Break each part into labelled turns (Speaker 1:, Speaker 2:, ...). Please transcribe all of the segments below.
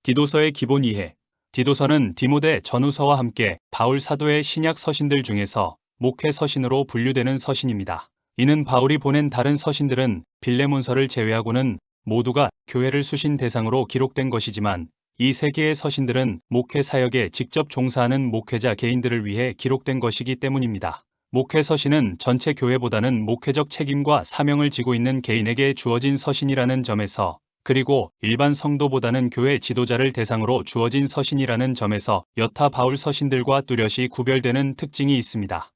Speaker 1: 디도서의 기본 이해. 디도서는 디모데 전후서와 함께 바울 사도의 신약 서신들 중에서 목회 서신으로 분류되는 서신입니다. 이는 바울이 보낸 다른 서신들은 빌레몬서를 제외하고는 모두가 교회를 수신 대상으로 기록된 것이지만 이 세 개의 서신들은 목회 사역에 직접 종사하는 목회자 개인들을 위해 기록된 것이기 때문입니다. 목회 서신은 전체 교회보다는 목회적 책임과 사명을 지고 있는 개인에게 주어진 서신이라는 점에서, 그리고 일반 성도보다는 교회 지도자를 대상으로 주어진 서신이라는 점에서 여타 바울 서신들과 뚜렷이 구별되는 특징이 있습니다.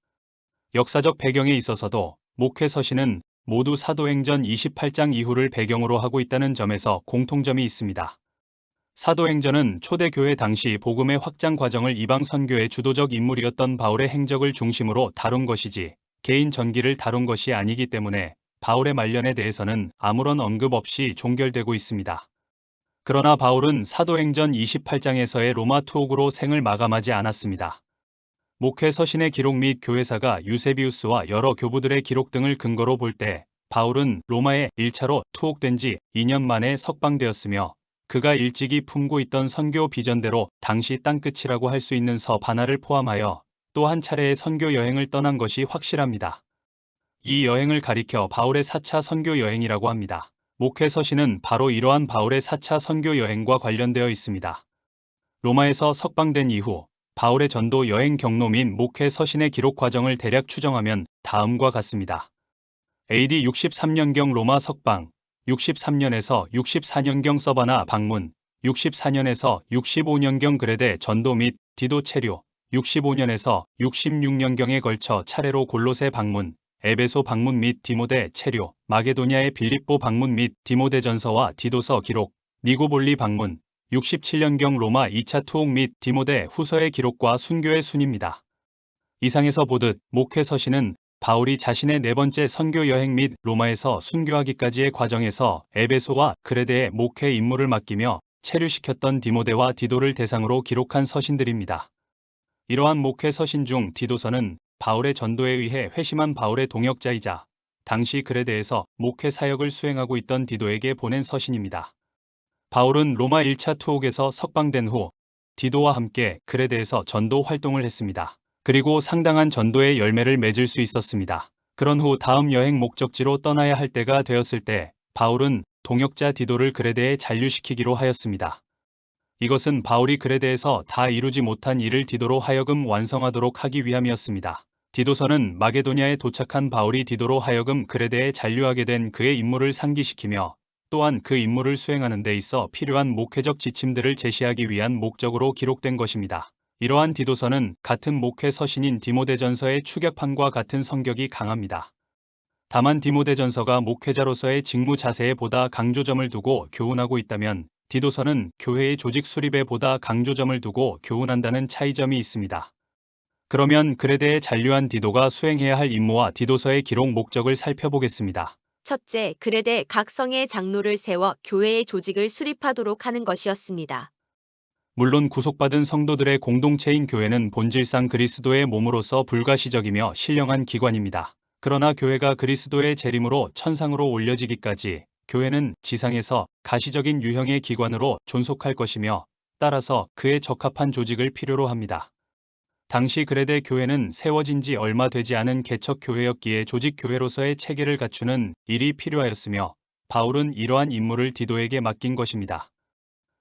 Speaker 1: 역사적 배경에 있어서도 목회 서신은 모두 사도행전 28장 이후를 배경으로 하고 있다는 점에서 공통점이 있습니다. 사도행전은 초대교회 당시 복음의 확장 과정을 이방 선교의 주도적 인물이었던 바울의 행적을 중심으로 다룬 것이지 개인 전기를 다룬 것이 아니기 때문에 바울의 말년에 대해서는 아무런 언급 없이 종결되고 있습니다. 그러나 바울은 사도행전 28장에서의 로마 투옥으로 생을 마감하지 않았습니다. 목회 서신의 기록 및 교회사가 유세비우스와 여러 교부들의 기록 등을 근거로 볼 때 바울은 로마에 1차로 투옥된 지 2년 만에 석방되었으며 그가 일찍이 품고 있던 선교 비전대로 당시 땅끝이라고 할 수 있는 서바나를 포함하여 또 한 차례의 선교 여행을 떠난 것이 확실합니다. 이 여행을 가리켜 바울의 4차 선교 여행이라고 합니다. 목회 서신은 바로 이러한 바울의 4차 선교 여행과 관련되어 있습니다. 로마에서 석방된 이후 바울의 전도 여행 경로 및 목회 서신의 기록 과정을 대략 추정하면 다음과 같습니다. AD 63년경 로마 석방, 63년에서 64년경 서바나 방문, 64년에서 65년경 그레데 전도 및 디도 체류, 65년에서 66년경에 걸쳐 차례로 골로새 방문, 에베소 방문 및 디모데 체류, 마게도냐의 빌립보 방문 및 디모데전서와 디도서 기록, 니고볼리 방문, 67년경 로마 2차 투옥 및 디모데 후서의 기록과 순교의 순입니다. 이상에서 보듯 목회 서신은 바울이 자신의 네 번째 선교 여행 및 로마에서 순교하기까지의 과정에서 에베소와 그레데의 목회 임무를 맡기며 체류시켰던 디모데와 디도를 대상으로 기록한 서신들입니다. 이러한 목회 서신 중 디도서는 바울의 전도에 의해 회심한 바울의 동역자이자 당시 그레데에서 목회 사역을 수행하고 있던 디도에게 보낸 서신입니다. 바울은 로마 1차 투옥에서 석방된 후 디도와 함께 그레데에서 전도 활동을 했습니다. 그리고 상당한 전도의 열매를 맺을 수 있었습니다. 그런 후 다음 여행 목적지로 떠나야 할 때가 되었을 때 바울은 동역자 디도를 그레데에 잔류시키기로 하였습니다. 이것은 바울이 그레데에서 다 이루지 못한 일을 디도로 하여금 완성하도록 하기 위함이었습니다. 디도서는 마게도냐에 도착한 바울이 디도로 하여금 그레데에 잔류하게 된 그의 임무를 상기시키며 또한 그 임무를 수행하는 데 있어 필요한 목회적 지침들을 제시하기 위한 목적으로 기록된 것입니다. 이러한 디도서는 같은 목회 서신인 디모데전서의 축약판과 같은 성격이 강합니다. 다만 디모데전서가 목회자로서의 직무 자세에 보다 강조점을 두고 교훈하고 있다면 디도서는 교회의 조직 수립에 보다 강조점을 두고 교훈한다는 차이점이 있습니다. 그러면 그레데에 잔류한 디도가 수행해야 할 임무와 디도서의 기록 목적을 살펴보겠습니다.
Speaker 2: 첫째, 그레데 각 성의 장로를 세워 교회의 조직을 수립하도록 하는 것이었습니다.
Speaker 1: 물론 구속받은 성도들의 공동체인 교회는 본질상 그리스도의 몸으로서 불가시적이며 신령한 기관입니다. 그러나 교회가 그리스도의 재림으로 천상으로 올려지기까지 교회는 지상에서 가시적인 유형의 기관으로 존속할 것이며 따라서 그에 적합한 조직을 필요로 합니다. 당시 그레데 교회는 세워진 지 얼마 되지 않은 개척 교회였기에 조직 교회로서의 체계를 갖추는 일이 필요하였으며 바울은 이러한 임무를 디도에게 맡긴 것입니다.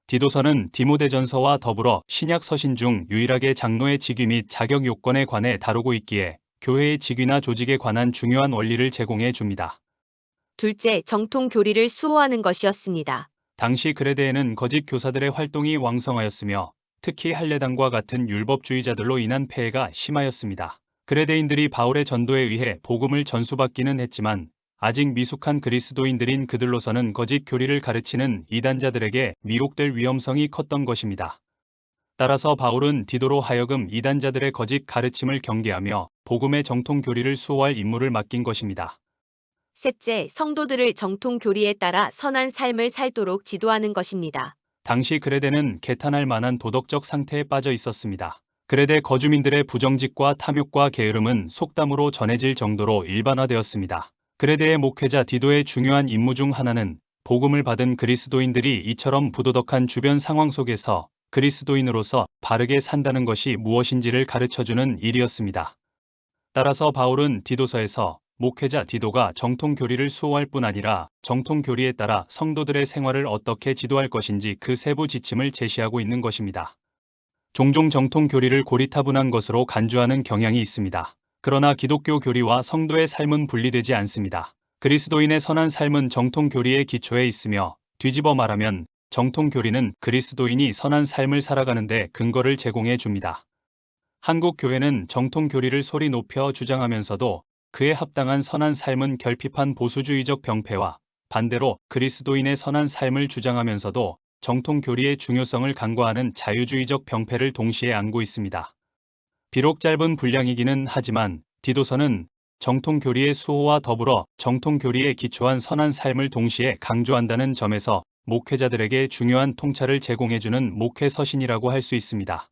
Speaker 1: 디도서는 디모데전서와 더불어 신약 서신 중 유일하게 장로의 직위 및 자격 요건에 관해 다루고 있기에 교회의 직위나 조직에 관한 중요한 원리를 제공해 줍니다.
Speaker 2: 둘째, 정통 교리를 수호하는 것이었습니다.
Speaker 1: 당시 그레데에는 거짓 교사들의 활동이 왕성하였으며 특히 할례당과 같은 율법주의자들로 인한 폐해가 심하였습니다. 그레데인들이 바울의 전도에 의해 복음을 전수받기는 했지만 아직 미숙한 그리스도인들인 그들로서는 거짓 교리를 가르치는 이단자들에게 미혹될 위험성이 컸던 것입니다. 따라서 바울은 디도로 하여금 이단자들의 거짓 가르침을 경계하며 복음의 정통 교리를 수호할 임무를 맡긴 것입니다.
Speaker 2: 셋째, 성도들을 정통 교리에 따라 선한 삶을 살도록 지도하는 것입니다.
Speaker 1: 당시 그레데는 개탄할 만한 도덕적 상태에 빠져 있었습니다. 그레데 거주민들의 부정직과 탐욕과 게으름은 속담으로 전해질 정도로 일반화되었습니다. 그레데의 목회자 디도의 중요한 임무 중 하나는 복음을 받은 그리스도인들이 이처럼 부도덕한 주변 상황 속에서 그리스도인으로서 바르게 산다는 것이 무엇인지를 가르쳐주는 일이었습니다. 따라서 바울은 디도서에서 목회자 디도가 정통 교리를 수호할 뿐 아니라 정통 교리에 따라 성도들의 생활을 어떻게 지도할 것인지 그 세부 지침을 제시하고 있는 것입니다. 종종 정통 교리를 고리타분한 것으로 간주하는 경향이 있습니다. 그러나 기독교 교리와 성도의 삶은 분리되지 않습니다. 그리스도인의 선한 삶은 정통 교리의 기초에 있으며, 뒤집어 말하면 정통 교리는 그리스도인이 선한 삶을 살아가는 데 근거를 제공해 줍니다. 한국 교회는 정통 교리를 소리 높여 주장하면서도 그에 합당한 선한 삶은 결핍한 보수주의적 병폐와 반대로 그리스도인의 선한 삶을 주장하면서도 정통 교리의 중요성을 간과하는 자유주의적 병폐를 동시에 안고 있습니다. 비록 짧은 분량이기는 하지만 디도서는 정통 교리의 수호와 더불어 정통 교리에 기초한 선한 삶을 동시에 강조한다는 점에서 목회자들에게 중요한 통찰을 제공해주는 목회 서신이라고 할 수 있습니다.